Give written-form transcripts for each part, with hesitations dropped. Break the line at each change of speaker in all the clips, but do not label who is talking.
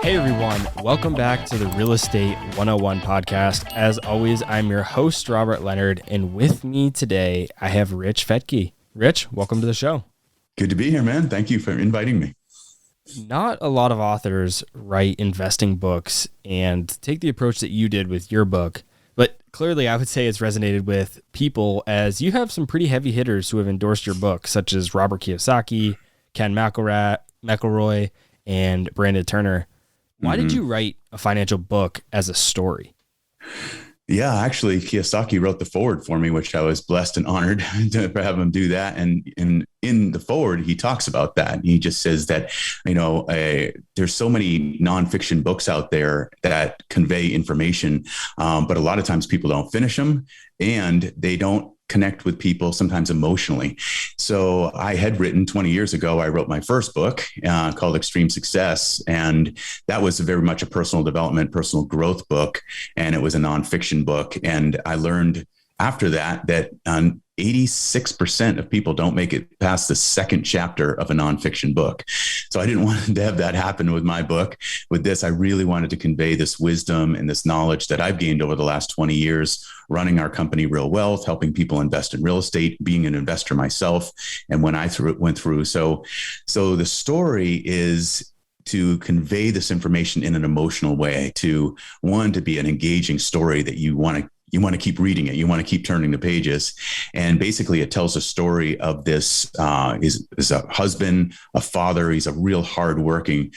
Hey everyone, welcome back to the Real Estate 101 podcast. As always, I'm your host, Robert Leonard, and with me today, I have Rich Fettke. Rich, welcome to the show.
Good to be here, man. Thank you for inviting me.
Not a lot of authors write investing books and take the approach that you did with your book, but clearly I would say it's resonated with people as you have some pretty heavy hitters who have endorsed your book, such as Robert Kiyosaki, Ken McElroy, and Brandon Turner. Why did you write a financial book as a story?
Yeah, actually, Kiyosaki wrote the foreword for me, which I was blessed and honored to have him do that. And in the foreword, he talks about that. He just says that, there's so many nonfiction books out there that convey information, but a lot of times people don't finish them and they don't connect with people sometimes emotionally. So I had written 20 years ago, I wrote my first book called Extreme Success. And that was very much a personal development, personal growth book. And it was a nonfiction book. And I learned after that 86% of people don't make it past the second chapter of a nonfiction book. So I didn't want to have that happen with my book. With this, I really wanted to convey this wisdom and this knowledge that I've gained over the last 20 years, running our company, Real Wealth, helping people invest in real estate, being an investor myself. And when I went through, so the story is to convey this information in an emotional way, to be an engaging story that you want to keep reading it. You want to keep turning the pages. And basically it tells a story of this, is a husband, a father. He's a real hardworking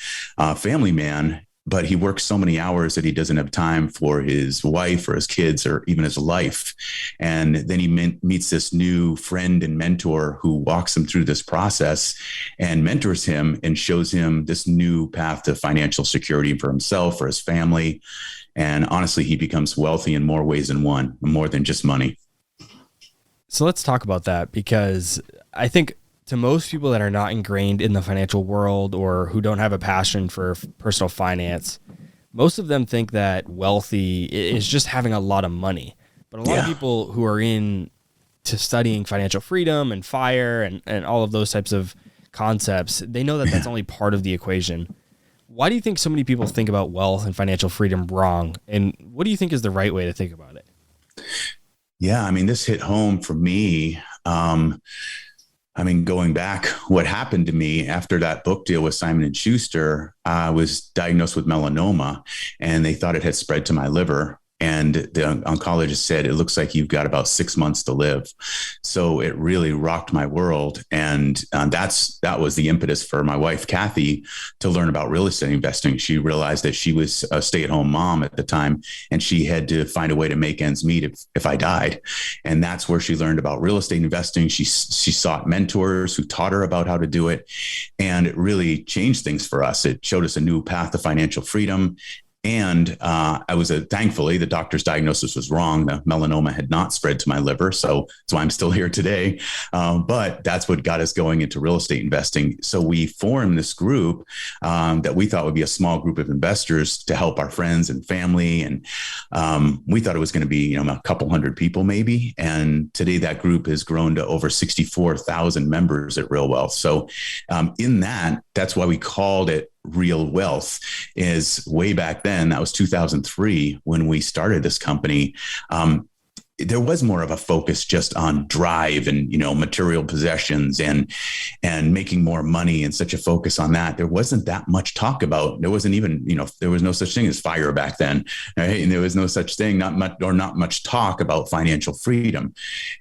family man, but he works so many hours that he doesn't have time for his wife or his kids or even his life. And then he meets this new friend and mentor who walks him through this process and mentors him and shows him this new path to financial security for himself, for his family. And honestly, he becomes wealthy in more ways than one, more than just money.
So let's talk about that, because I think to most people that are not ingrained in the financial world or who don't have a passion for personal finance, most of them think that wealthy is just having a lot of money. But a lot of people who are into studying financial freedom and FIRE and all of those types of concepts, they know that that's only part of the equation. Why do you think so many people think about wealth and financial freedom wrong? And what do you think is the right way to think about it?
Yeah, this hit home for me. Going back, what happened to me after that book deal with Simon & Schuster, I was diagnosed with melanoma and they thought it had spread to my liver. And the oncologist said, it looks like you've got about 6 months to live. So it really rocked my world. And that was the impetus for my wife, Kathy, to learn about real estate investing. She realized that she was a stay-at-home mom at the time, and she had to find a way to make ends meet if I died. And that's where she learned about real estate investing. She sought mentors who taught her about how to do it. And it really changed things for us. It showed us a new path to financial freedom. And thankfully, the doctor's diagnosis was wrong. The melanoma had not spread to my liver. So that's why I'm still here today. But that's what got us going into real estate investing. So we formed this group that we thought would be a small group of investors to help our friends and family. And we thought it was going to be a couple hundred people maybe. And today that group has grown to over 64,000 members at Real Wealth. So that's why we called it Real Wealth. Is way back then, that was 2003 when we started this company. There was more of a focus just on drive and, material possessions and making more money, and such a focus on that. There wasn't that much talk about, there wasn't even, there was no such thing as FIRE back then, right? And there was no such thing, not much talk about financial freedom.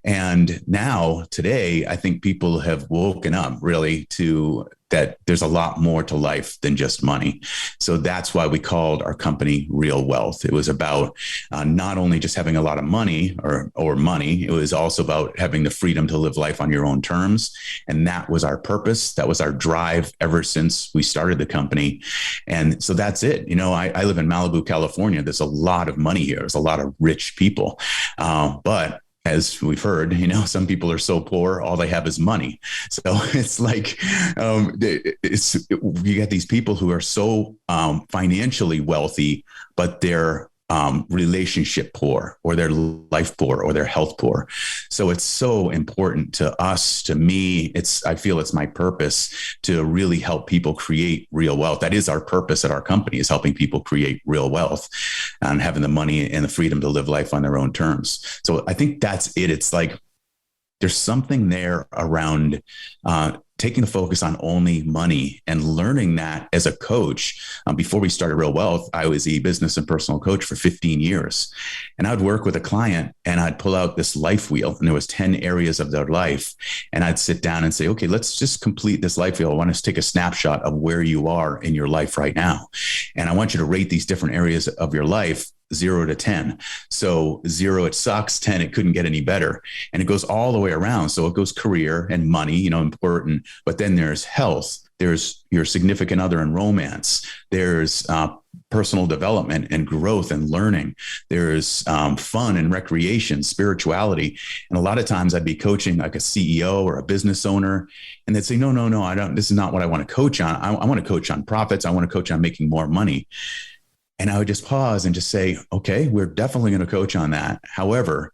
And now today, I think people have woken up really to that there's a lot more to life than just money. So that's why we called our company Real Wealth. It was about not only just having a lot of money or money, it was also about having the freedom to live life on your own terms. And that was our purpose. That was our drive ever since we started the company. And so that's it. I live in Malibu, California. There's a lot of money here. There's a lot of rich people. But as we've heard, some people are so poor, all they have is money. So it's like, you get these people who are so financially wealthy, but they're relationship poor, or they're life poor, or they're health poor. So it's so important to us, to me. I feel it's my purpose to really help people create real wealth. That is our purpose at our company, is helping people create real wealth and having the money and the freedom to live life on their own terms. So I think that's it. It's like, there's something there around taking the focus on only money and learning that as a coach. Before we started Real Wealth, I was a business and personal coach for 15 years. And I would work with a client and I'd pull out this life wheel, and there was 10 areas of their life. And I'd sit down and say, okay, let's just complete this life wheel. I want us to take a snapshot of where you are in your life right now. And I want you to rate these different areas of your life 0 to 10. So 0, it sucks. 10, it couldn't get any better. And it goes all the way around. So it goes career and money, important, but then there's health, there's your significant other and romance, there's personal development and growth and learning, there's fun and recreation, spirituality. And a lot of times I'd be coaching like a CEO or a business owner, and they'd say, no, I don't, this is not what I want to coach on. I want to coach on profits. I want to coach on making more money. And I would just pause and just say, okay, we're definitely going to coach on that. However,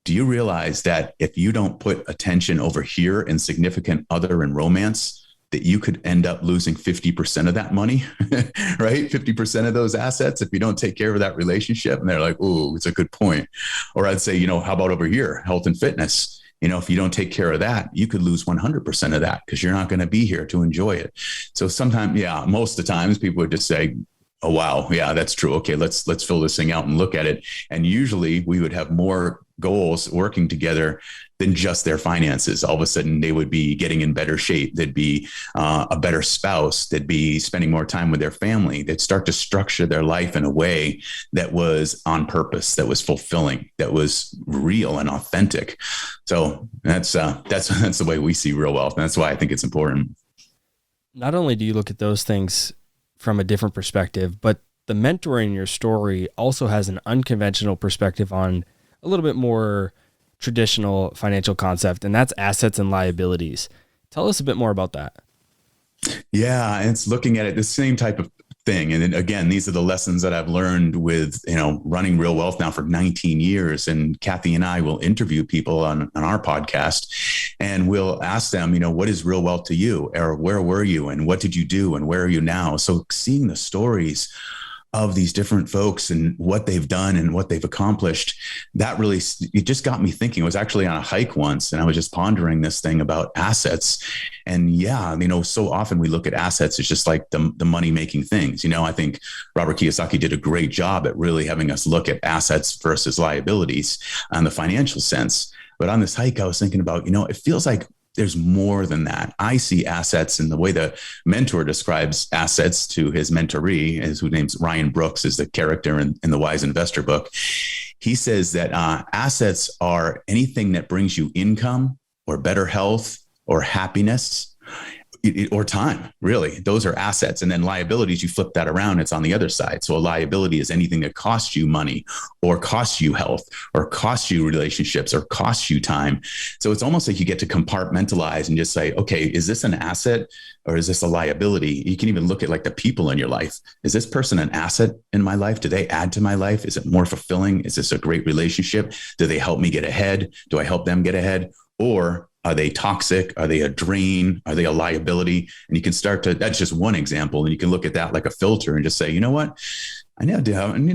do you realize that if you don't put attention over here in significant other and romance, that you could end up losing 50% of that money, right? 50% of those assets if you don't take care of that relationship. And they're like, oh, it's a good point. Or I'd say, how about over here, health and fitness? If you don't take care of that, you could lose 100% of that because you're not going to be here to enjoy it. So sometimes, most of the times people would just say, oh, wow. Yeah, that's true. Okay, let's fill this thing out and look at it. And usually we would have more goals working together than just their finances. All of a sudden they would be getting in better shape. They'd be a better spouse. They'd be spending more time with their family. They'd start to structure their life in a way that was on purpose, that was fulfilling, that was real and authentic. So that's the way we see real wealth. And that's why I think it's important.
Not only do you look at those things from a different perspective, but the mentor in your story also has an unconventional perspective on a little bit more traditional financial concept, and that's assets and liabilities. Tell us a bit more about that.
Yeah, it's looking at it the same type of thing. And then, again, these are the lessons that I've learned with, running Real Wealth now for 19 years. And Kathy and I will interview people on our podcast, and we'll ask them, what is real wealth to you? Or where were you? And what did you do? And where are you now? So seeing the stories of these different folks and what they've done and what they've accomplished, it just got me thinking. I was actually on a hike once, and I was just pondering this thing about assets. And so often we look at assets as just like the money-making things. I think Robert Kiyosaki did a great job at really having us look at assets versus liabilities on the financial sense. But on this hike, I was thinking about, it feels like there's more than that. I see assets, and the way the mentor describes assets to his mentoree, whose name's Ryan Brooks, is the character in the Wise Investor book. He says that assets are anything that brings you income or better health or happiness or time, really. Those are assets. And then liabilities, you flip that around, it's on the other side. So a liability is anything that costs you money or costs you health or costs you relationships or costs you time. So it's almost like you get to compartmentalize and just say, okay, is this an asset or is this a liability? You can even look at like the people in your life. Is this person an asset in my life? Do they add to my life? Is it more fulfilling? Is this a great relationship? Do they help me get ahead? Do I help them get ahead? Or are they toxic? Are they a drain? Are they a liability? And you can that's just one example. And you can look at that like a filter and just say, you know what? I need to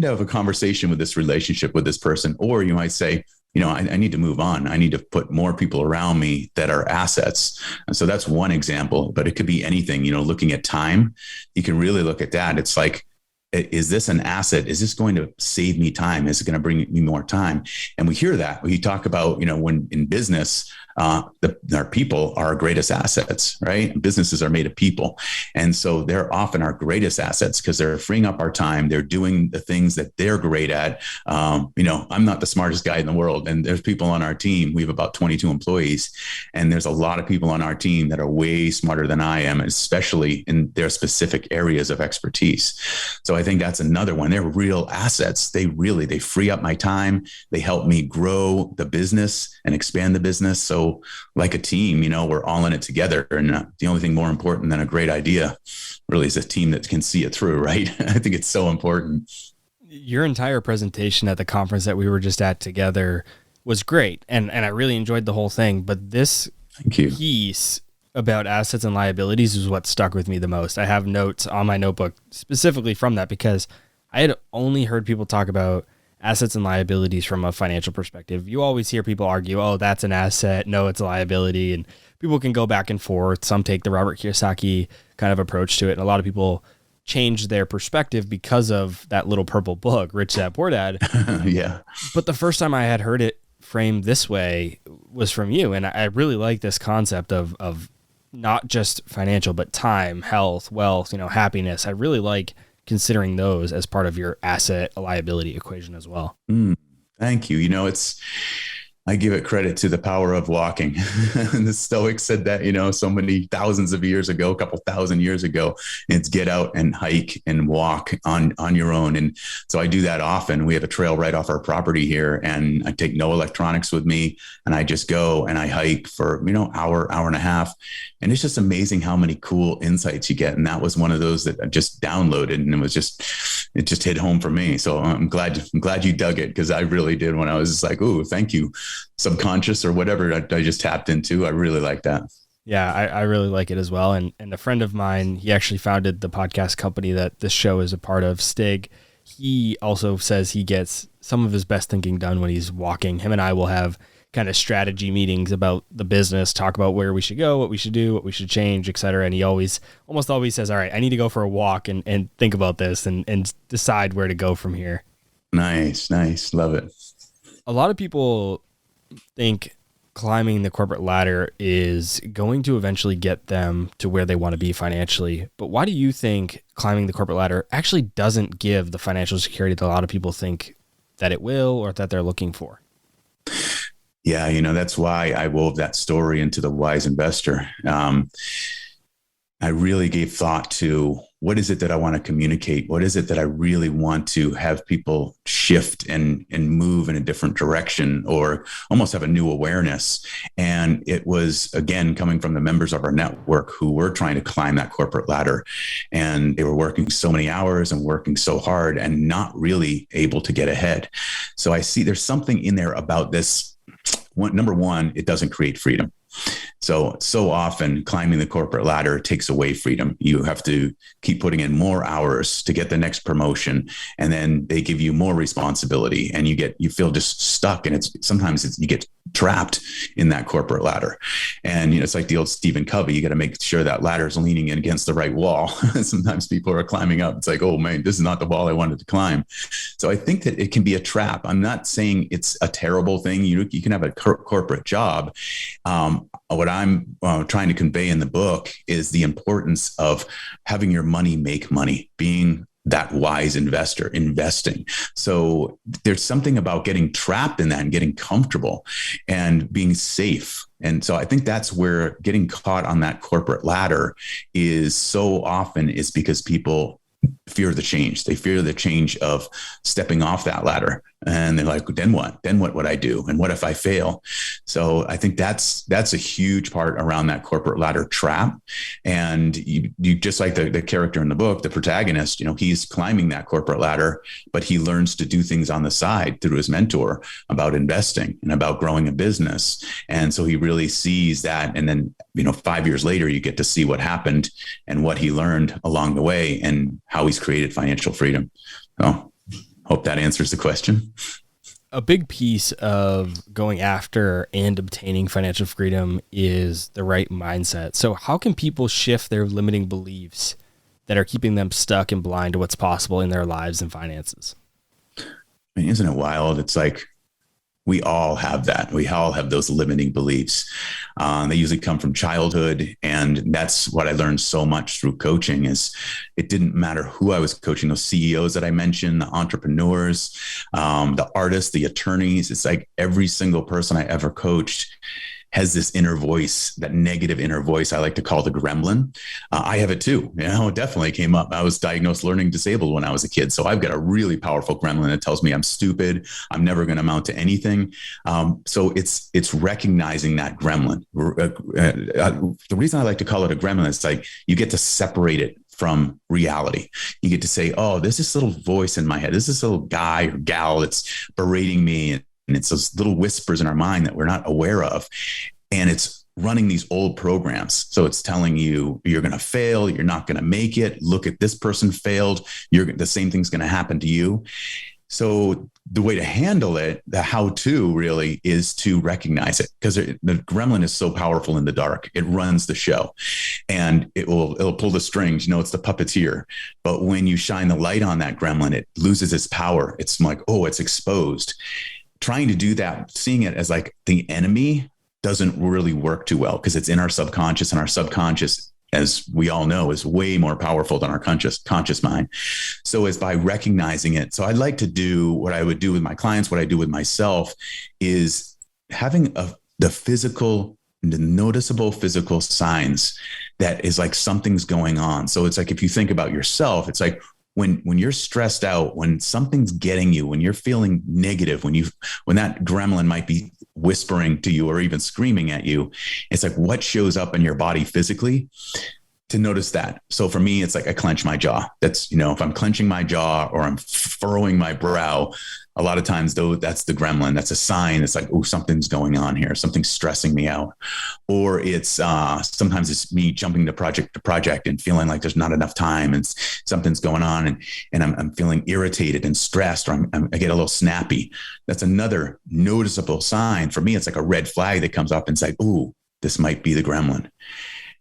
have a conversation with this relationship with this person. Or you might say, I need to move on. I need to put more people around me that are assets. And so that's one example, but it could be anything, looking at time. You can really look at that. It's like, is this an asset? Is this going to save me time? Is it going to bring me more time? And we hear that. We talk about, when in business, our people are our greatest assets, right? Businesses are made of people. And so they're often our greatest assets because they're freeing up our time. They're doing the things that they're great at. I'm not the smartest guy in the world. And there's people on our team. We have about 22 employees. And there's a lot of people on our team that are way smarter than I am, especially in their specific areas of expertise. So I think that's another one. They're real assets. They free up my time. They help me grow the business and expand the business. So like a team, we're all in it together. And the only thing more important than a great idea really is a team that can see it through, right? I think it's so important.
Your entire presentation at the conference that we were just at together was great. And I really enjoyed the whole thing. But this
Thank you.
piece about assets and liabilities is what stuck with me the most. I have notes on my notebook specifically from that because I had only heard people talk about assets and liabilities from a financial perspective. You always hear people argue, oh, that's an asset. No, it's a liability. And people can go back and forth. Some take the Robert Kiyosaki kind of approach to it. And a lot of people change their perspective because of that little purple book, Rich Dad Poor Dad.
Yeah.
But the first time I had heard it framed this way was from you. And I really like this concept of not just financial, but time, health, wealth, happiness. I really like considering those as part of your asset liability equation as well.
Thank you. I give it credit to the power of walking. The Stoics said that, so many thousands of years ago, a couple thousand years ago, it's get out and hike and walk on your own. And so I do that often. We have a trail right off our property here, and I take no electronics with me, and I just go and I hike for, hour and a half. And it's just amazing how many cool insights you get. And that was one of those that I just downloaded, and it just hit home for me. So I'm glad you dug it, because I really did when I was just like, oh, thank you, subconscious or whatever I just tapped into. I really like that.
Yeah, I really like it as well. And a friend of mine, he actually founded the podcast company that this show is a part of, Stig. He also says he gets some of his best thinking done when he's walking. Him and I will have kind of strategy meetings about the business, talk about where we should go, what we should do, what we should change, et cetera. And he almost always says, all right, I need to go for a walk and think about this and decide where to go from here.
Nice. Love it.
A lot of people think climbing the corporate ladder is going to eventually get them to where they want to be financially. But why do you think climbing the corporate ladder actually doesn't give the financial security that a lot of people think that it will or that they're looking for?
Yeah, that's why I wove that story into The Wise Investor. I really gave thought to what is it that I want to communicate? What is it that I really want to have people shift and move in a different direction, or almost have a new awareness? And it was, again, coming from the members of our network who were trying to climb that corporate ladder, and they were working so many hours and working so hard and not really able to get ahead. So I see there's something in there about this. Number one, it doesn't create freedom. So often climbing the corporate ladder takes away freedom. You have to keep putting in more hours to get the next promotion, and then they give you more responsibility, and you feel just stuck. And sometimes you get trapped in that corporate ladder. And it's like the old Stephen Covey. You got to make sure that ladder is leaning in against the right wall. Sometimes people are climbing up. It's like, oh man, this is not the wall I wanted to climb. So I think that it can be a trap. I'm not saying it's a terrible thing. You can have a corporate job. What I'm trying to convey in the book is the importance of having your money make money, being that wise investor, investing. So there's something about getting trapped in that and getting comfortable and being safe. And so I think that's where getting caught on that corporate ladder is so often is because people fear the change. They fear the change of stepping off that ladder. And they're like, then what? Then what would I do? And what if I fail? So I think that's a huge part around that corporate ladder trap. And you just like the character in the book, the protagonist, he's climbing that corporate ladder, but he learns to do things on the side through his mentor about investing and about growing a business. And so he really sees that. And then, 5 years later, you get to see what happened and what he learned along the way and how he's created financial freedom. So hope that answers the question.
A big piece of going after and obtaining financial freedom is the right mindset. So how can people shift their limiting beliefs that are keeping them stuck and blind to what's possible in their lives and finances?
I mean, isn't it wild? It's like we all have that. We all have those limiting beliefs. They usually come from childhood. And that's what I learned so much through coaching is it didn't matter who I was coaching, those CEOs that I mentioned, the entrepreneurs, the artists, the attorneys. It's like every single person I ever coached has this inner voice, that negative inner voice I like to call the gremlin. I have it too. It definitely came up. I was diagnosed learning disabled when I was a kid. So I've got a really powerful gremlin that tells me I'm stupid. I'm never going to amount to anything. So it's recognizing that gremlin. The reason I like to call it a gremlin is like you get to separate it from reality. You get to say, oh, there's this little voice in my head. There's this little guy or gal that's berating me. And it's those little whispers in our mind that we're not aware of. And it's running these old programs. So it's telling you you're going to fail. You're not going to make it. Look at this person failed. The same thing's going to happen to you. So the way to handle it, the how-to really is to recognize it, because the gremlin is so powerful in the dark. It runs the show and it'll pull the strings. It's the puppeteer. But when you shine the light on that gremlin, it loses its power. It's like, oh, it's exposed. Trying to do that, seeing it as like the enemy, doesn't really work too well, because it's in our subconscious, and our subconscious, as we all know, is way more powerful than our conscious mind. So it's by recognizing it. So I'd like to do what I would do with my clients, what I do with myself, is having the noticeable physical signs that is like something's going on. So it's like, if you think about yourself, it's like when you're stressed out, when something's getting you, when you're feeling negative, when that gremlin might be whispering to you or even screaming at you, it's like, what shows up in your body physically to notice that. So for me, it's like I clench my jaw. That's, if I'm clenching my jaw or I'm furrowing my brow, a lot of times though, that's the gremlin. That's a sign. It's like, oh, something's going on here. Something's stressing me out. Or it's sometimes it's me jumping to project and feeling like there's not enough time and something's going on. And I'm feeling irritated and stressed, or I get a little snappy. That's another noticeable sign. For me, it's like a red flag that comes up and it's like, ooh, this might be the gremlin.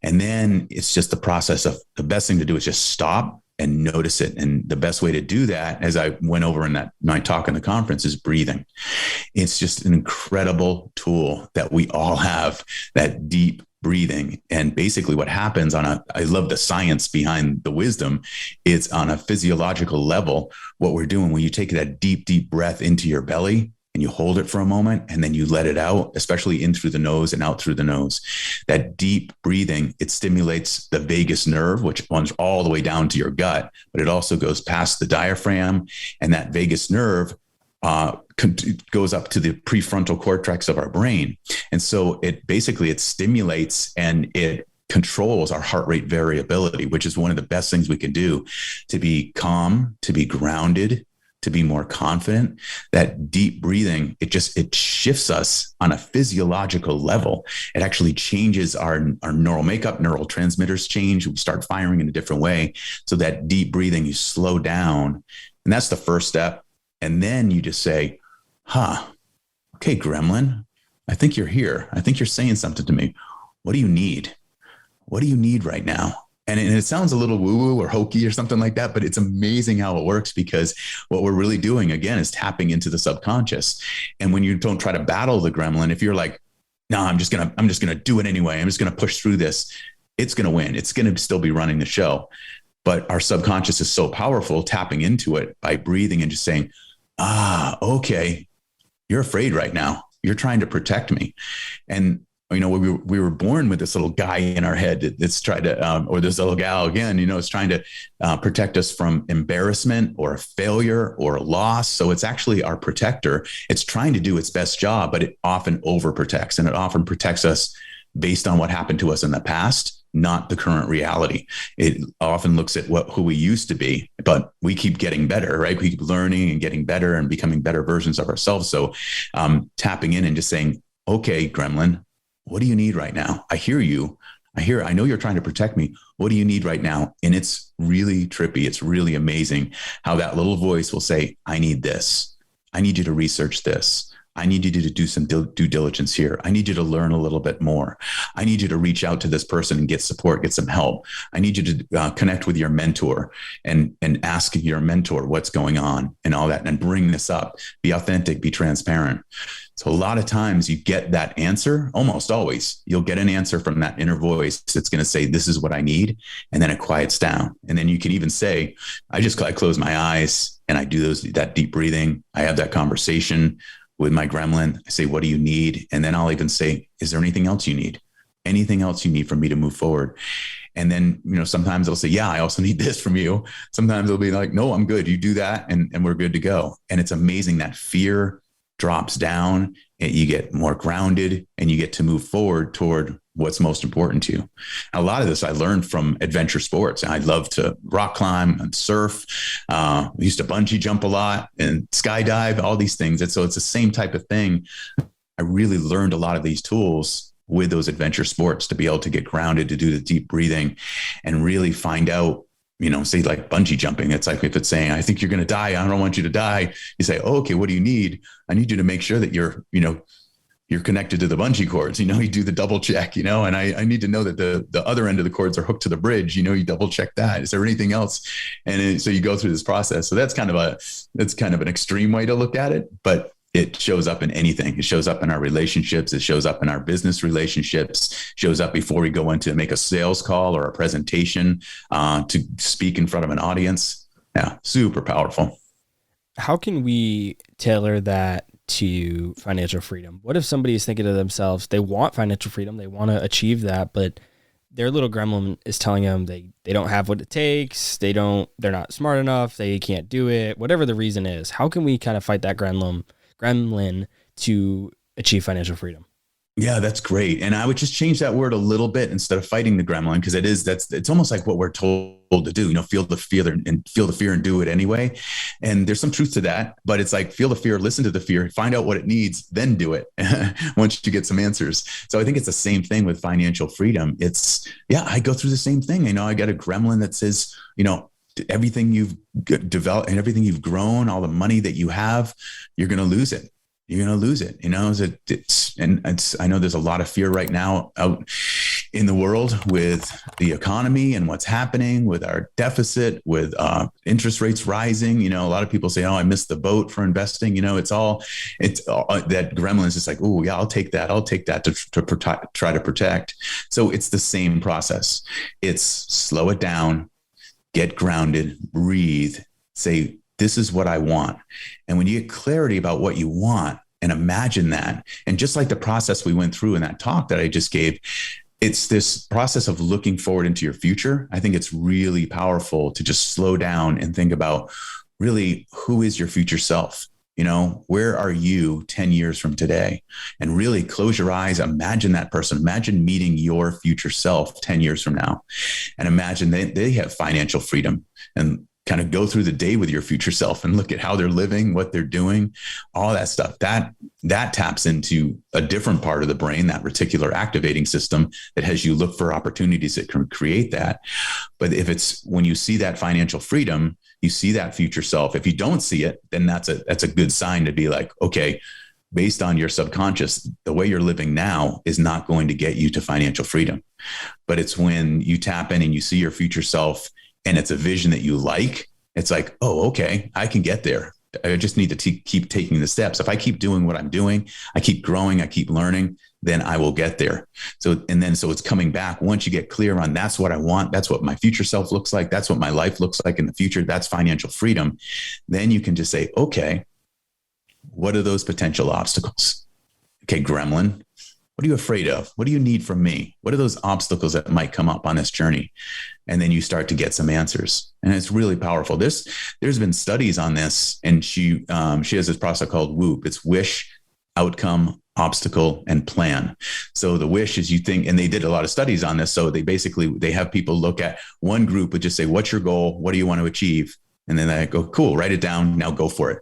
And then it's just the process of, the best thing to do is just stop and notice it. And the best way to do that, as I went over in my talk in the conference, is breathing. It's just an incredible tool that we all have, that deep breathing. And basically what happens I love the science behind the wisdom. It's on a physiological level. What we're doing when you take that deep, deep breath into your belly, and you hold it for a moment, and then you let it out, especially in through the nose and out through the nose. That deep breathing, it stimulates the vagus nerve, which runs all the way down to your gut, but it also goes past the diaphragm, and that vagus nerve goes up to the prefrontal cortex of our brain. And so it stimulates and it controls our heart rate variability, which is one of the best things we can do to be calm, to be grounded, to be more confident. That deep breathing, it shifts us on a physiological level. It actually changes our neural makeup, neural transmitters change. We start firing in a different way. So that deep breathing, you slow down, and that's the first step. And then you just say, okay, gremlin, I think you're here. I think you're saying something to me. What do you need? What do you need right now? And it sounds a little woo-woo or hokey or something like that, but it's amazing how it works, because what we're really doing, again, is tapping into the subconscious. And when you don't try to battle the gremlin, if you're like, no, I'm just gonna do it anyway, I'm just gonna push through this, it's gonna win. It's gonna still be running the show. But our subconscious is so powerful, tapping into it by breathing and just saying, okay, you're afraid right now. You're trying to protect me. And we were born with this little guy in our head that's tried to, or this little gal again, it's trying to protect us from embarrassment or failure or loss. So it's actually our protector. It's trying to do its best job, but it often overprotects, and it often protects us based on what happened to us in the past, not the current reality. It often looks at who we used to be, but we keep getting better, right? We keep learning and getting better and becoming better versions of ourselves. So tapping in and just saying, okay, gremlin, what do you need right now? I hear you. I know you're trying to protect me. What do you need right now? And it's really trippy. It's really amazing how that little voice will say, I need this. I need you to research this. I need you to do some due diligence here. I need you to learn a little bit more. I need you to reach out to this person and get support, get some help. I need you to connect with your mentor and ask your mentor what's going on and all that, and bring this up. Be authentic, be transparent. So a lot of times you get that answer, almost always, you'll get an answer from that inner voice that's going to say, this is what I need. And then it quiets down. And then you can even say, I close my eyes and I do that deep breathing. I have that conversation with my gremlin. I say, what do you need? And then I'll even say, is there anything else you need? Anything else you need for me to move forward? And then, sometimes they'll say, yeah, I also need this from you. Sometimes they'll be like, no, I'm good. You do that. And we're good to go. And it's amazing that fear drops down and you get more grounded and you get to move forward toward what's most important to you. A lot of this I learned from adventure sports. I love to rock climb and surf. I used to bungee jump a lot and skydive, all these things. And so it's the same type of thing. I really learned a lot of these tools with those adventure sports to be able to get grounded, to do the deep breathing and really find out, say like bungee jumping. It's like, if it's saying, I think you're going to die, I don't want you to die. You say, oh, okay, what do you need? I need you to make sure that you're connected to the bungee cords, you do the double check, and I need to know that the other end of the cords are hooked to the bridge, you double check that. Is there anything else? And so you go through this process. So that's kind of an extreme way to look at it, but it shows up in anything. It shows up in our relationships. It shows up in our business relationships, shows up before we go in to make a sales call or a presentation, to speak in front of an audience. Yeah. Super powerful.
How can we tailor that to financial freedom? What if somebody is thinking to themselves, they want financial freedom, they want to achieve that, but their little gremlin is telling them they don't have what it takes, they're not smart enough, they can't do it, whatever the reason is. How can we kind of fight that gremlin to achieve financial freedom?
Yeah, that's great. And I would just change that word a little bit instead of fighting the gremlin, because it's almost like what we're told to do, feel the fear and do it anyway. And there's some truth to that, but it's like, feel the fear, listen to the fear, find out what it needs, then do it once you get some answers. So I think it's the same thing with financial freedom. I go through the same thing. I got a gremlin that says, everything you've developed and everything you've grown, all the money that you have, you're going to lose it. You're going to lose it. I know there's a lot of fear right now out in the world with the economy and what's happening with our deficit, with interest rates rising. A lot of people say, oh, I missed the boat for investing. It's all that gremlin is just like, oh yeah, I'll take that to try to protect. So it's the same process. It's slow it down, get grounded, breathe, say, this is what I want. And when you get clarity about what you want and imagine that, and just like the process we went through in that talk that I just gave, it's this process of looking forward into your future. I think it's really powerful to just slow down and think about really, who is your future self? Where are you 10 years from today? And really close your eyes, imagine that person, imagine meeting your future self 10 years from now, and imagine they have financial freedom, and kind of go through the day with your future self and look at how they're living, what they're doing, all that stuff. That taps into a different part of the brain, that reticular activating system that has you look for opportunities that can create that. But when you see that financial freedom, you see that future self. If you don't see it, then that's a good sign to be like, okay, based on your subconscious, the way you're living now is not going to get you to financial freedom. But it's when you tap in and you see your future self, and it's a vision that you like, it's like, oh, okay, I can get there. I just need to keep taking the steps. If I keep doing what I'm doing, I keep growing, I keep learning, then I will get there. So it's coming back. Once you get clear on that's what I want, that's what my future self looks like, that's what my life looks like in the future, that's financial freedom. Then you can just say, okay, what are those potential obstacles? Okay, gremlin, what are you afraid of? What do you need from me? What are those obstacles that might come up on this journey? And then you start to get some answers. And it's really powerful. There's been studies on this, and she has this process called WOOP. It's wish, outcome, obstacle, and plan. So the wish is you think, and they did a lot of studies on this. So they have people look at, one group would just say, what's your goal? What do you want to achieve? And then they go, cool, write it down. Now go for it.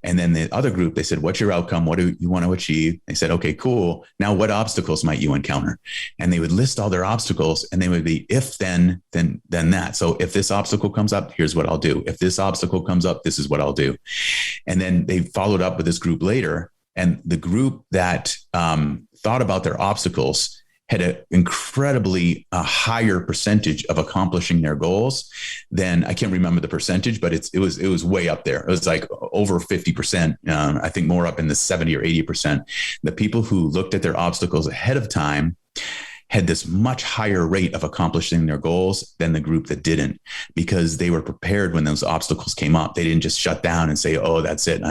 And then the other group, they said, what's your outcome? What do you want to achieve? They said, okay, cool. Now what obstacles might you encounter? And they would list all their obstacles, and they would be if, then that. So if this obstacle comes up, here's what I'll do. If this obstacle comes up, this is what I'll do. And then they followed up with this group later. And the group that thought about their obstacles had an incredibly higher percentage of accomplishing their goals than, I can't remember the percentage, but it was way up there. It was like over 50%. I think more up in the 70 or 80%. The people who looked at their obstacles ahead of time had this much higher rate of accomplishing their goals than the group that didn't, because they were prepared when those obstacles came up. They didn't just shut down and say, oh, that's it,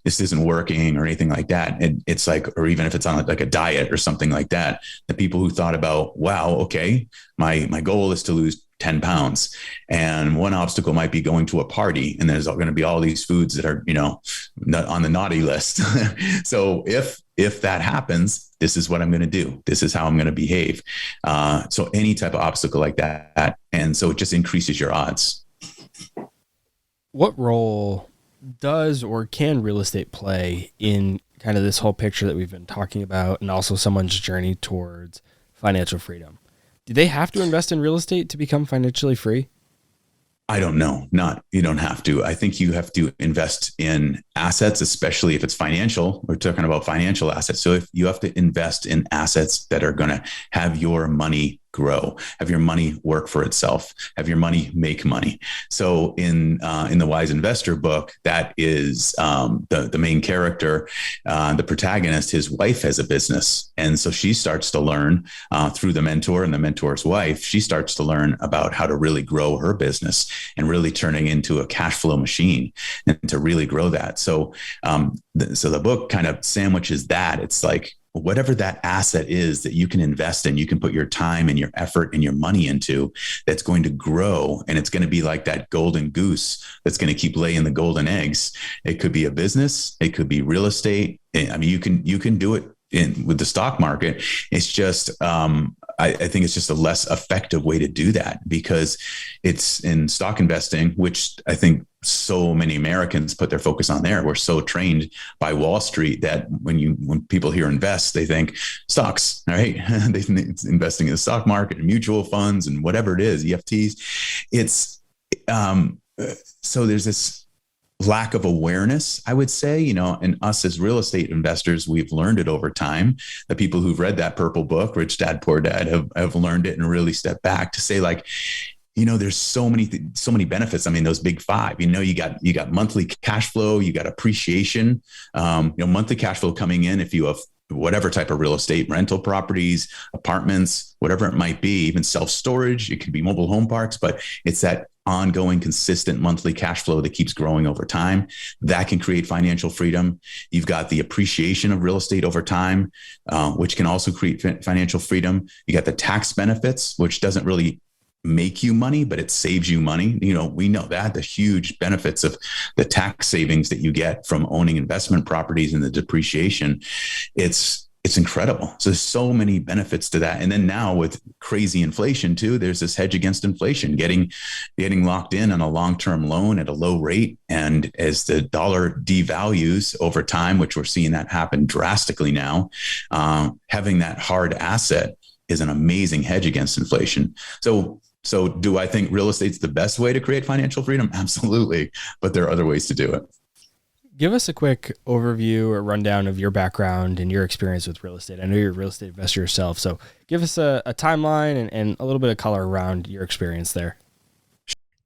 this isn't working or anything like that. And it's like, or even if it's on like a diet or something like that, the people who thought about, wow, okay, my goal is to lose 10 pounds. And one obstacle might be going to a party, and there's going to be all these foods that are, on the naughty list. So if if that happens, this is what I'm going to do. This is how I'm going to behave. So any type of obstacle like that. And so it just increases your odds.
What role does or can real estate play in kind of this whole picture that we've been talking about, and also someone's journey towards financial freedom? Do they have to invest in real estate to become financially free?
I don't know. You don't have to. I think you have to invest in assets, especially if it's financial. We're talking about financial assets. So if you have to invest in assets that are going to have your money grow, have your money work for itself, have your money make money. So in the Wise Investor book, that is the main character, the protagonist. His wife has a business, and so she starts to learn through the mentor and the mentor's wife. She starts to learn about how to really grow her business and really turning into a cash flow machine and to really grow that. So the book kind of sandwiches that. It's like, whatever that asset is that you can invest in, you can put your time and your effort and your money into, that's going to grow. And it's going to be like that golden goose that's going to keep laying the golden eggs. It could be a business. It could be real estate. I mean, you can do it with the stock market. It's just, I think it's just a less effective way to do that, because it's in stock investing, which I think so many Americans put their focus on there. We're so trained by Wall Street that when people hear invest, they think stocks, right? They think it's investing in the stock market and mutual funds and whatever it is, EFTs. It's so there's this lack of awareness, I would say, and us as real estate investors, we've learned it over time. The people who've read that purple book, Rich Dad, Poor Dad, have learned it and really stepped back to say, like, there's so many benefits. I mean, those big five, you got monthly cash flow, you got appreciation, monthly cash flow coming in if you have whatever type of real estate, rental properties, apartments, whatever it might be, even self-storage. It could be mobile home parks, but it's that ongoing, consistent monthly cash flow that keeps growing over time. That can create financial freedom. You've got the appreciation of real estate over time, which can also create financial freedom. You got the tax benefits, which doesn't really make you money, but it saves you money. We know that the huge benefits of the tax savings that you get from owning investment properties and the depreciation, it's incredible. So there's so many benefits to that. And then now with crazy inflation too, there's this hedge against inflation, getting locked in on a long-term loan at a low rate. And as the dollar devalues over time, which we're seeing that happen drastically now, having that hard asset is an amazing hedge against inflation. So do I think real estate's the best way to create financial freedom? Absolutely. But there are other ways to do it.
Give us a quick overview or rundown of your background and your experience with real estate. I know you're a real estate investor yourself, so give us a timeline and a little bit of color around your experience there.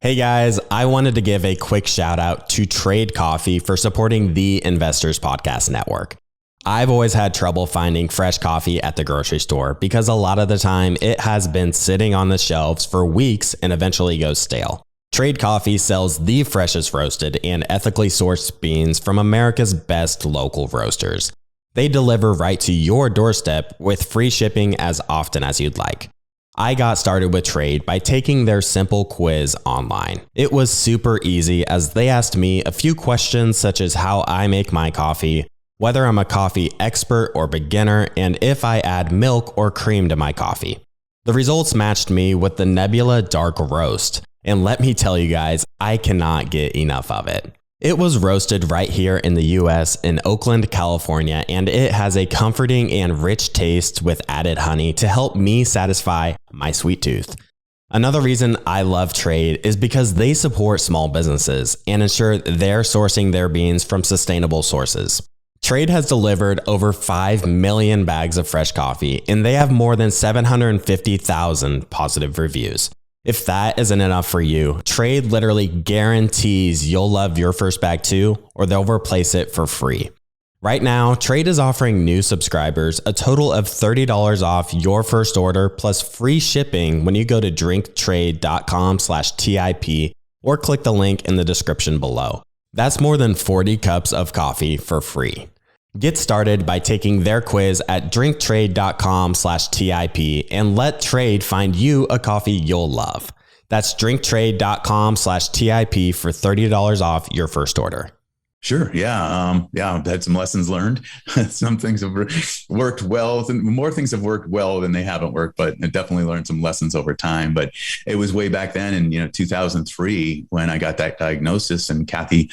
Hey guys, I wanted to give a quick shout out to Trade Coffee for supporting the Investors Podcast Network. I've always had trouble finding fresh coffee at the grocery store because a lot of the time it has been sitting on the shelves for weeks and eventually goes stale. Trade Coffee sells the freshest roasted and ethically sourced beans from America's best local roasters. They deliver right to your doorstep with free shipping as often as you'd like. I got started with Trade by taking their simple quiz online. It was super easy as they asked me a few questions such as how I make my coffee, whether I'm a coffee expert or beginner, and if I add milk or cream to my coffee. The results matched me with the Nebula Dark Roast, and let me tell you guys, I cannot get enough of it. It was roasted right here in the US in Oakland, California, and it has a comforting and rich taste with added honey to help me satisfy my sweet tooth. Another reason I love Trade is because they support small businesses and ensure they're sourcing their beans from sustainable sources. Trade has delivered over 5 million bags of fresh coffee, and they have more than 750,000 positive reviews. If that isn't enough for you, Trade literally guarantees you'll love your first bag too, or they'll replace it for free. Right now, Trade is offering new subscribers a total of $30 off your first order plus free shipping when you go to drinktrade.com/TIP or click the link in the description below. That's more than 40 cups of coffee for free. Get started by taking their quiz at drinktrade.com/TIP and let Trade find you a coffee you'll love. That's drinktrade.com/TIP for $30 off your first order.
Sure. Yeah. I've had some lessons learned. Some things have worked well. More things have worked well than they haven't worked, but I definitely learned some lessons over time. But it was way back then in 2003 when I got that diagnosis, and Kathy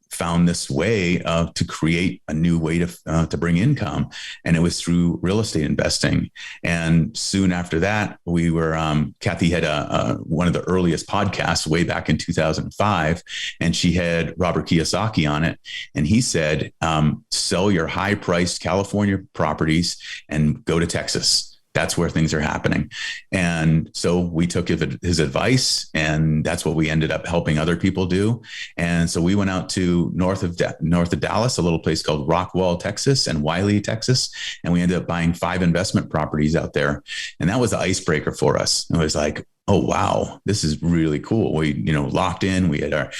found this way to create a new way to bring income, and it was through real estate investing. And soon after that, we were Kathy had one of the earliest podcasts way back in 2005, and she had Robert Kiyosaki on it, and he said, "Sell your high-priced California properties and go to Texas. That's where things are happening." And so we took his advice, and that's what we ended up helping other people do. And so we went out to north of Dallas, a little place called Rockwall, Texas, and Wiley, Texas. And we ended up buying 5 investment properties out there. And that was the icebreaker for us. It was like, oh, wow, this is really cool. We, locked in, we had our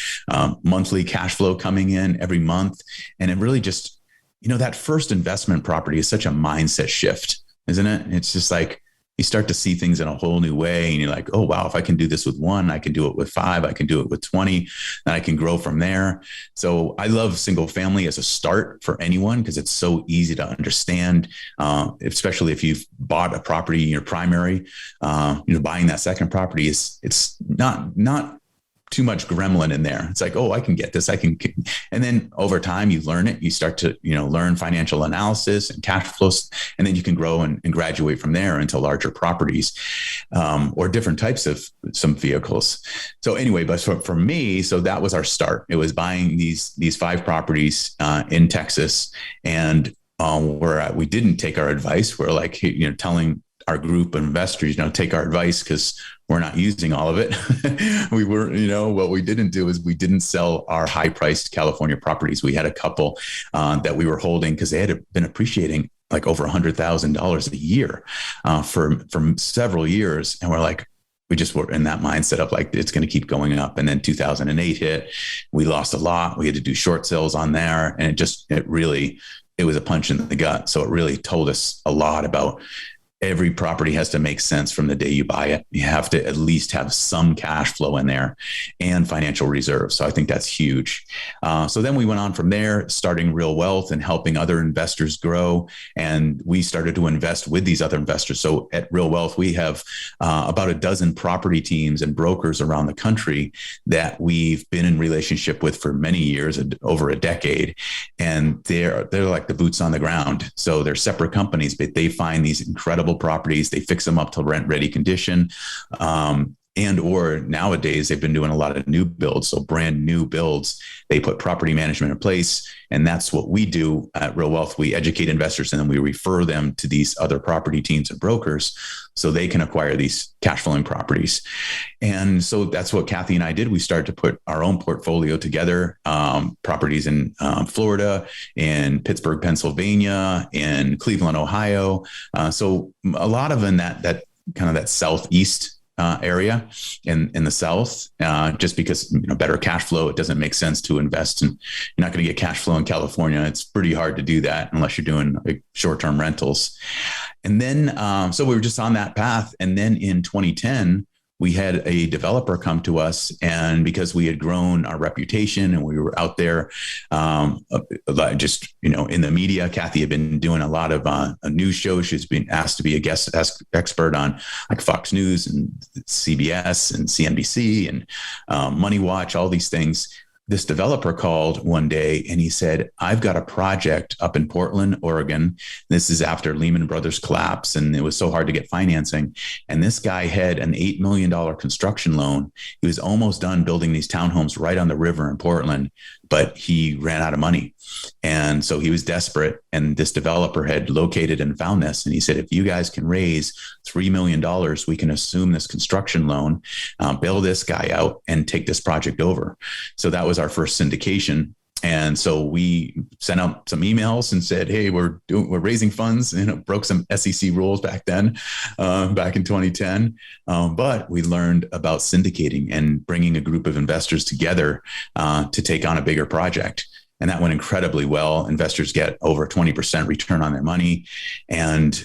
monthly cash flow coming in every month. And it really just, that first investment property is such a mindset shift, isn't it? It's just like you start to see things in a whole new way, and you're like, oh, wow, if I can do this with 1, I can do it with 5, I can do it with 20, and I can grow from there. So I love single family as a start for anyone because it's so easy to understand, especially if you've bought a property in your primary. Buying that second property it's not too much gremlin in there. It's like, oh, I can get this. And then over time you learn it. You start to, learn financial analysis and cash flows, and then you can grow and graduate from there into larger properties, or different types of some vehicles. So anyway, but for me, so that was our start. It was buying these 5 properties in Texas, and where we didn't take our advice. We're like, telling our group of investors, take our advice because we're not using all of it. We were, what we didn't do is we didn't sell our high priced California properties. We had a couple that we were holding because they had been appreciating like over $100,000 a year for several years. And we're like, we just were in that mindset of like, it's going to keep going up. And then 2008 hit, we lost a lot. We had to do short sales on there. And it was a punch in the gut. So it really told us a lot about every property has to make sense from the day you buy it. You have to at least have some cash flow in there and financial reserves. So I think that's huge. So then we went on from there, starting Real Wealth and helping other investors grow. And we started to invest with these other investors. So at Real Wealth, we have about a dozen property teams and brokers around the country that we've been in relationship with for many years, over a decade. And they're like the boots on the ground. So they're separate companies, but they find these incredible properties, they fix them up to rent ready condition, and or nowadays they've been doing a lot of new builds, so brand new builds. They put property management in place, and that's what we do at Real Wealth. We educate investors, and then we refer them to these other property teams and brokers so they can acquire these cash flowing properties. And so that's what Kathy and I did. We started to put our own portfolio together, properties in Florida, in Pittsburgh, Pennsylvania, in Cleveland, Ohio. So a lot of in that kind of that southeast area in the South, just because better cash flow. It doesn't make sense to invest, and you're not going to get cash flow in California. It's pretty hard to do that unless you're doing like short-term rentals. And then so we were just on that path. And then in 2010, we had a developer come to us, and because we had grown our reputation and we were out there just, in the media, Kathy had been doing a lot of news shows. She's been asked to be a guest expert on like Fox News and CBS and CNBC and Money Watch, all these things. This developer called one day and he said, I've got a project up in Portland, Oregon. This is after Lehman Brothers collapse, and it was so hard to get financing. And this guy had an $8 million construction loan. He was almost done building these townhomes right on the river in Portland, but he ran out of money. And so he was desperate. And this developer had located and found this. And he said, if you guys can raise $3 million, we can assume this construction loan, bail this guy out, and take this project over. So that was our first syndication. And so we sent out some emails and said, hey, we're raising funds, broke some SEC rules back then, back in 2010. But we learned about syndicating and bringing a group of investors together to take on a bigger project. And that went incredibly well. Investors get over 20% return on their money. And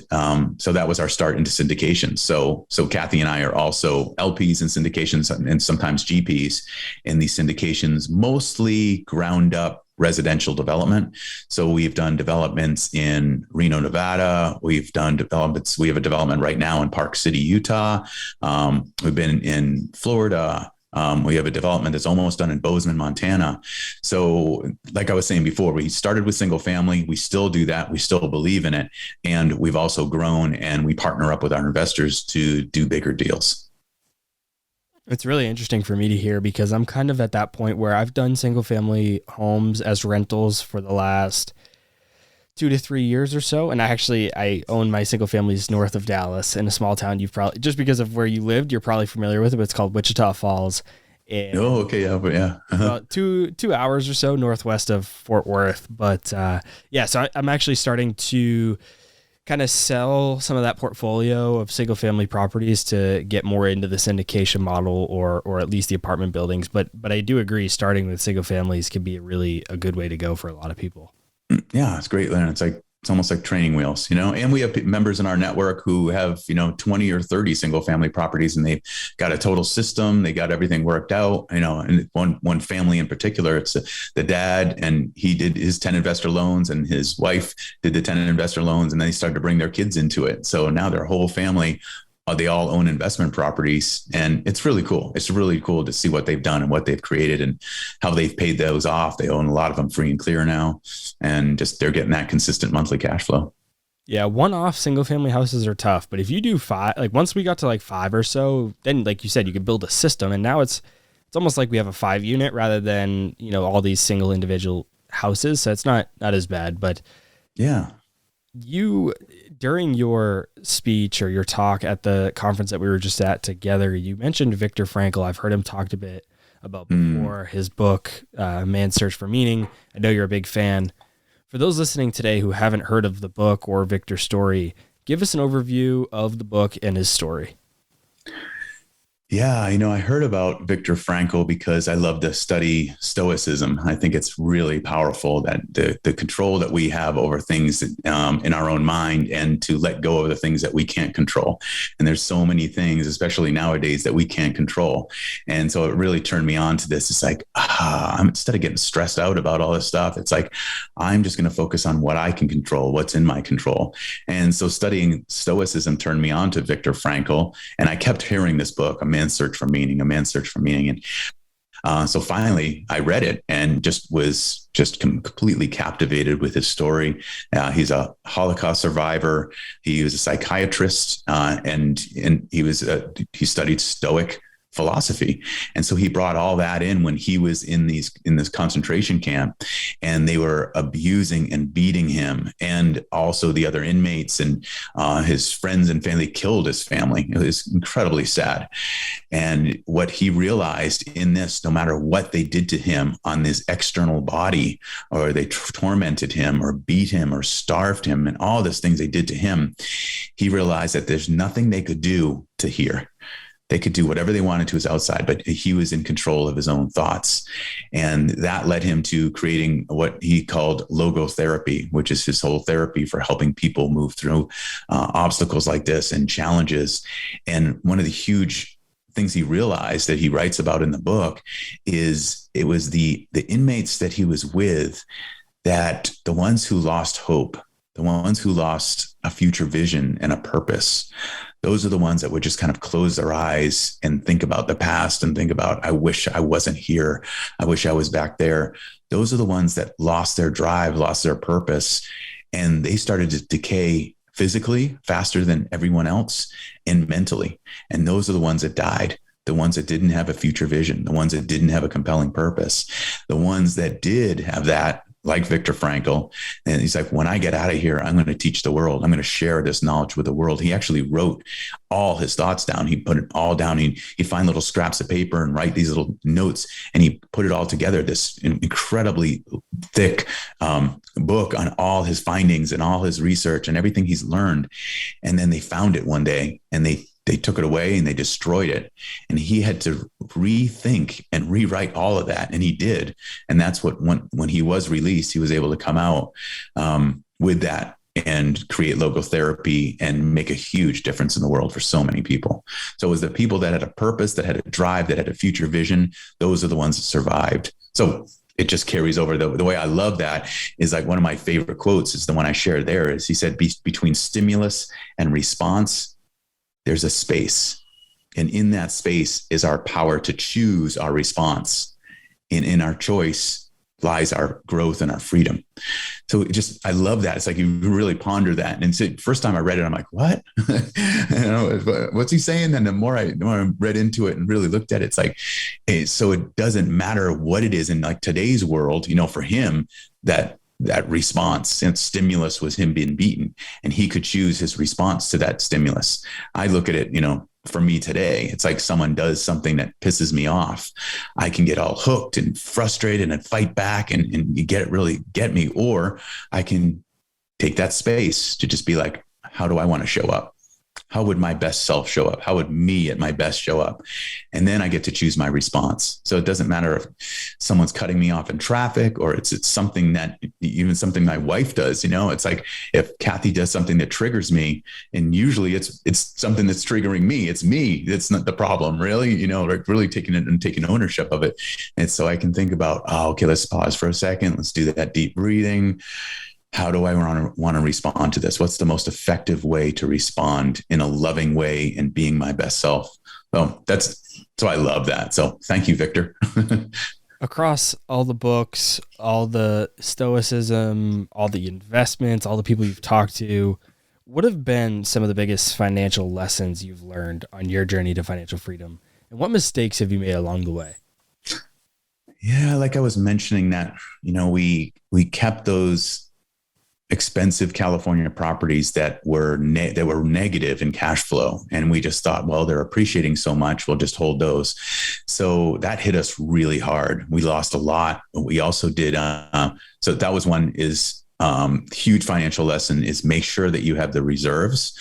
so that was our start into syndication. So Kathy and I are also LPs in syndications and sometimes GPs in these syndications, mostly ground up residential development. So we've done developments in Reno, Nevada. We've done developments. We have a development right now in Park City, Utah. We've been in Florida. We have a development that's almost done in Bozeman, Montana. So like I was saying before, we started with single family. We still do that. We still believe in it. And we've also grown, and we partner up with our investors to do bigger deals.
It's really interesting for me to hear, because I'm kind of at that point where I've done single family homes as rentals for the last 2 to 3 years or so. And I own my single families north of Dallas in a small town. You've probably, just because of where you lived, you're probably familiar with it, but it's called Wichita Falls. And
okay. Yeah.
about 2 hours or so northwest of Fort Worth. But so I'm actually starting to kind of sell some of that portfolio of single family properties to get more into the syndication model, or at least the apartment buildings. But I do agree, starting with single families can be a good way to go for a lot of people.
Yeah, it's great, Leonard. It's almost like training wheels, and we have members in our network who have, 20 or 30 single family properties, and they've got a total system. They got everything worked out, and one family in particular, it's the dad, and he did his 10 investor loans, and his wife did the 10 investor loans, and then they started to bring their kids into it. So now their whole family, they all own investment properties, and it's really cool. It's really cool to see what they've done and what they've created and how they've paid those off. They own a lot of them free and clear now, and just they're getting that consistent monthly cash flow.
Yeah, one-off single family houses are tough, but if you do 5, like once we got to like 5 or so, then like you said, you could build a system, and now it's almost like we have a 5 unit rather than, all these single individual houses. So it's not as bad, but
yeah.
You, during your speech or your talk at the conference that we were just at together, you mentioned Viktor Frankl. I've heard him talked a bit about before, his book, Man's Search for Meaning. I know you're a big fan. For those listening today who haven't heard of the book or Viktor's story, give us an overview of the book and his story.
Yeah, I heard about Viktor Frankl because I love to study Stoicism. I think it's really powerful that the control that we have over things in our own mind, and to let go of the things that we can't control. And there's so many things, especially nowadays, that we can't control. And so it really turned me on to this. It's like, instead of getting stressed out about all this stuff, it's like, I'm just going to focus on what I can control, what's in my control. And so studying Stoicism turned me on to Viktor Frankl. And I kept hearing this book, A Man's Search for Meaning, A Man's Search for Meaning. And so finally I read it and was completely captivated with his story. He's a Holocaust survivor. He was a psychiatrist, and he studied Stoic philosophy. And so he brought all that in when he was in this concentration camp, and they were abusing and beating him, and also the other inmates, and his friends and family killed his family. It was incredibly sad. And what he realized in this, no matter what they did to him on this external body, or they tormented him or beat him or starved him, and all these things they did to him, he realized that there's nothing they could do to here. They could do whatever they wanted to his outside, but he was in control of his own thoughts. And that led him to creating what he called logotherapy, which is his whole therapy for helping people move through obstacles like this and challenges. And one of the huge things he realized that he writes about in the book is it was the inmates that he was with, that the ones who lost hope, the ones who lost a future vision and a purpose, those are the ones that would just kind of close their eyes and think about the past and think about, I wish I wasn't here. I wish I was back there. Those are the ones that lost their drive, lost their purpose, and they started to decay physically faster than everyone else, and mentally. And those are the ones that died. The ones that didn't have a future vision, the ones that didn't have a compelling purpose, the ones that did have that, like Viktor Frankl. And he's like, when I get out of here, I'm going to teach the world. I'm going to share this knowledge with the world. He actually wrote all his thoughts down. He put it all down. He'd find little scraps of paper and write these little notes, and he put it all together, this incredibly thick book on all his findings and all his research and everything he's learned. And then they found it one day, and they took it away and they destroyed it. And he had to rethink and rewrite all of that. And he did. And that's what, when he was released, he was able to come out with that and create logotherapy and make a huge difference in the world for so many people. So it was the people that had a purpose, that had a drive, that had a future vision. Those are the ones that survived. So it just carries over. The way I love that is like one of my favorite quotes is the one I shared there is he said, between stimulus and response, there's a space. And in that space is our power to choose our response. And in our choice lies our growth and our freedom. So I love that. It's like you really ponder that. And so first time I read it, I'm like, what? What's he saying? And the more I read into it and really looked at it, it's like, so it doesn't matter what it is in like today's world, for him, that response and stimulus was him being beaten, and he could choose his response to that stimulus. I look at it, for me today, it's like someone does something that pisses me off. I can get all hooked and frustrated and fight back and really get me, or I can take that space to just be like, how do I want to show up? How would my best self show up? How would me at my best show up? And then I get to choose my response. So it doesn't matter if someone's cutting me off in traffic, or it's something that even something my wife does, it's like if Kathy does something that triggers me, and usually it's something that's triggering me. It's me. It's not the problem, really, like really taking it and taking ownership of it. And so I can think about, okay, let's pause for a second. Let's do that deep breathing. How do I want to respond to this? What's the most effective way to respond in a loving way and being my best self? So I love that. So thank you, Victor.
Across all the books, all the stoicism, all the investments, all the people you've talked to, what have been some of the biggest financial lessons you've learned on your journey to financial freedom? And what mistakes have you made along the way?
Yeah, like I was mentioning that, we kept those expensive California properties that were negative in cash flow. And we just thought, well, they're appreciating so much, we'll just hold those. So that hit us really hard. We lost a lot. We also did. So that was one huge financial lesson is make sure that you have the reserves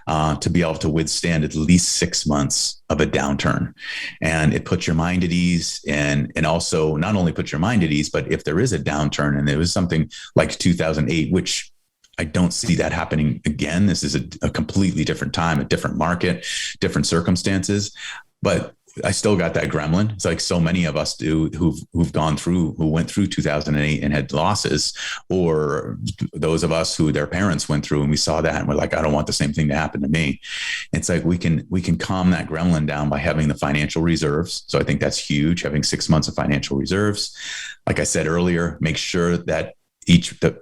to be able to withstand at least 6 months of a downturn. And it puts your mind at ease, and also not only puts your mind at ease, but if there is a downturn, and there was something like 2008, which I don't see that happening again. This is a completely different time, a different market, different circumstances, but I still got that gremlin. It's like so many of us do who went through 2008 and had losses, or those of us who their parents went through and we saw that and we're like, I don't want the same thing to happen to me. It's like we can calm that gremlin down by having the financial reserves. So I think that's huge, having 6 months of financial reserves. Like I said earlier, make sure that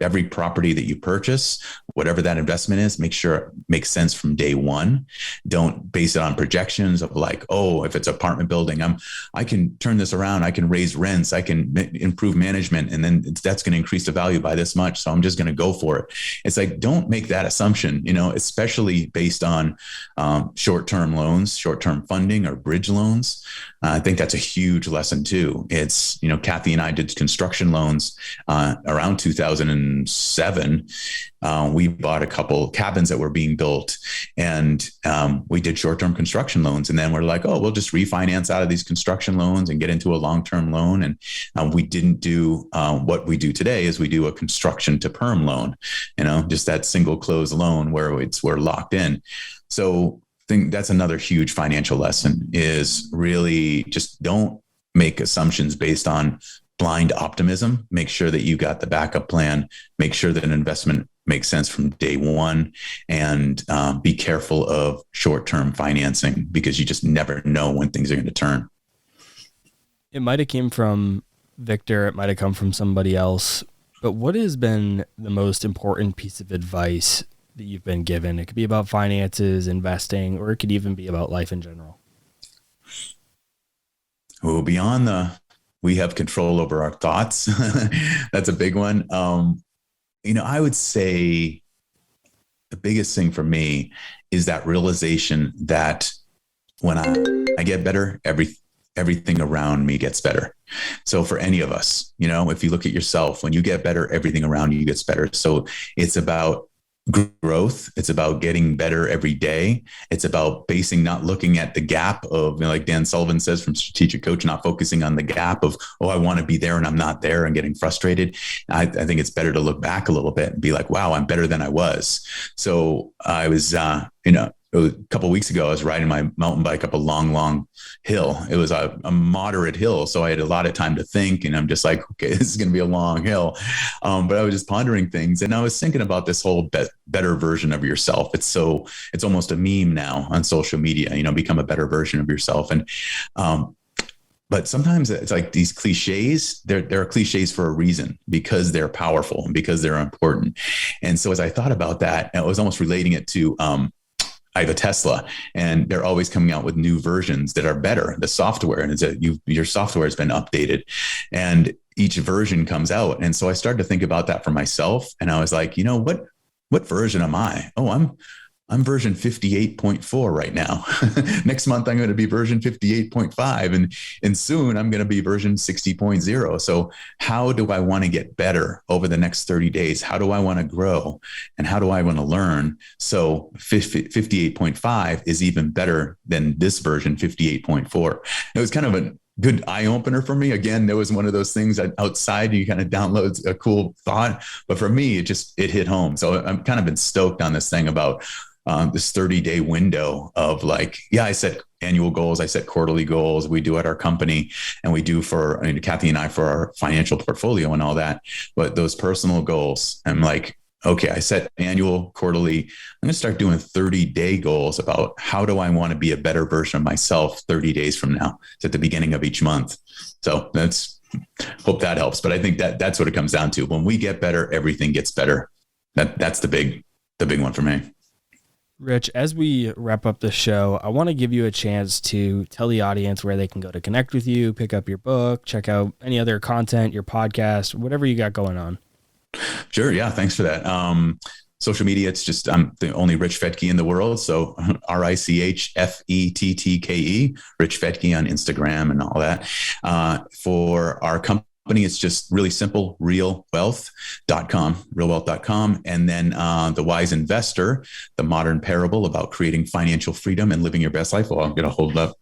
every property that you purchase, whatever that investment is, make sure it makes sense from day one. Don't base it on projections of like, oh, if it's an apartment building, I can turn this around. I can raise rents. I can improve management. And then that's going to increase the value by this much. So I'm just going to go for it. It's like, don't make that assumption, especially based on short-term loans, short-term funding or bridge loans. I think that's a huge lesson too. It's, Kathy and I did construction loans around 2007. We bought a couple cabins that were being built, and we did short-term construction loans. And then we're like, oh, we'll just refinance out of these construction loans and get into a long-term loan. And we didn't do what we do today is we do a construction to perm loan, just that single close loan where we're locked in. So I think that's another huge financial lesson is really just don't make assumptions based on blind optimism. Make sure that you got the backup plan, make sure that an investment makes sense from day one, and be careful of short-term financing because you just never know when things are going to turn.
It might have came from Victor. It might have come from somebody else, but what has been the most important piece of advice that you've been given? It could be about finances, investing, or it could even be about life in general.
Well, beyond we have control over our thoughts. That's a big one. I would say the biggest thing for me is that realization that when I get better, everything around me gets better. So for any of us, if you look at yourself, when you get better, everything around you gets better. So it's about growth. It's about getting better every day. It's about not looking at the gap of, like Dan Sullivan says from Strategic Coach, not focusing on the gap of, oh, I want to be there and I'm not there and getting frustrated. I think it's better to look back a little bit and be like, wow, I'm better than I was. So I was, a couple of weeks ago, I was riding my mountain bike up a long hill. It was a moderate hill, so I had a lot of time to think, and I'm just like, okay, this is going to be a long hill. But I was just pondering things, and I was thinking about this whole better version of yourself. It's almost a meme now on social media, become a better version of yourself. And but sometimes it's like these cliches, they're cliches for a reason, because they're powerful and because they're important. And so as I thought about that, I was almost relating it to I have a Tesla, and they're always coming out with new versions that are better. The software, and your software has been updated, and each version comes out. And so I started to think about that for myself, and I was like, what version am I? Oh, I'm version 58.4 right now. Next month, I'm going to be version 58.5, and soon I'm going to be version 60.0. So how do I want to get better over the next 30 days? How do I want to grow? And how do I want to learn? So 58.5 is even better than this version 58.4. It was kind of a good eye opener for me. Again, there was one of those things that outside you kind of download a cool thought, but for me, it hit home. So I'm kind of been stoked on this thing about this 30-day window of I set annual goals, I set quarterly goals. We do at our company, and we do Kathy and I for our financial portfolio and all that. But those personal goals, I'm like, okay, I set annual, quarterly. I'm going to start doing 30-day goals about how do I want to be a better version of myself 30 days from now. It's at the beginning of each month. So hope that helps. But I think that's what it comes down to. When we get better, everything gets better. That's the big one for me.
Rich, as we wrap up the show, I want to give you a chance to tell the audience where they can go to connect with you, pick up your book, check out any other content, your podcast, whatever you got going on.
Sure. Yeah. Thanks for that. Social media, it's just, I'm the only Rich Fettke in the world. So RICHFETTKE, Rich Fettke on Instagram and all that. For our company, it's just really simple, realwealth.com. And then The Wise Investor, the modern parable about creating financial freedom and living your best life. Well, I'm going to hold up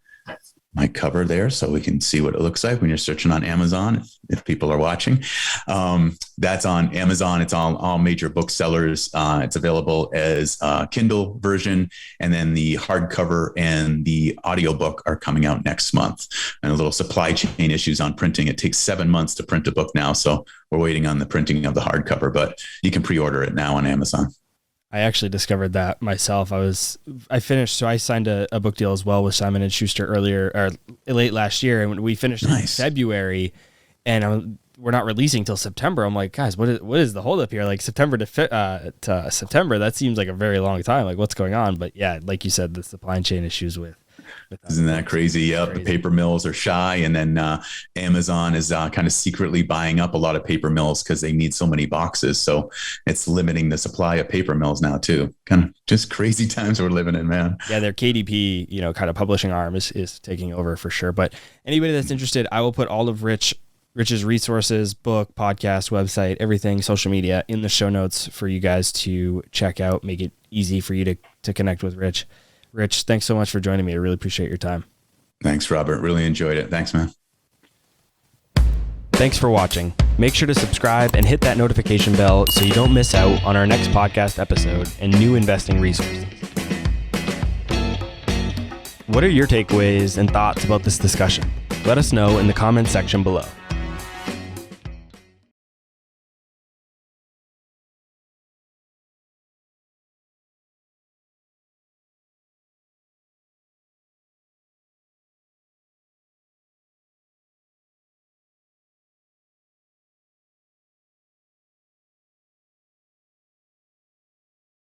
my cover there so we can see what it looks like when you're searching on Amazon, if people are watching. That's on Amazon. It's on all major booksellers. It's available as a Kindle version, and then the hardcover and the audiobook are coming out next month. And a little supply chain issues on printing. It takes 7 months to print a book now, so we're waiting on the printing of the hardcover, but you can pre-order it now on Amazon.
I actually discovered that myself. I signed a book deal as well with Simon & Schuster late last year. And when we finished in February, and we're not releasing till September, I'm like, guys, what is the holdup here? Like September to September, that seems like a very long time. Like, what's going on? But yeah, like you said, the supply chain issues with
Isn't that crazy? Yep. The paper mills are shy. And then Amazon is kind of secretly buying up a lot of paper mills because they need so many boxes. So it's limiting the supply of paper mills now too. Kind of just crazy times we're living in, man.
Yeah, their KDP, kind of publishing arm is taking over for sure. But anybody that's interested, I will put all of Rich's resources, book, podcast, website, everything, social media in the show notes for you guys to check out, make it easy for you to connect with Rich. Rich, thanks so much for joining me. I really appreciate your time.
Thanks, Robert. Really enjoyed it. Thanks, man.
Thanks for watching. Make sure to subscribe and hit that notification bell so you don't miss out on our next podcast episode and new investing resources. What are your takeaways and thoughts about this discussion? Let us know in the comments section below.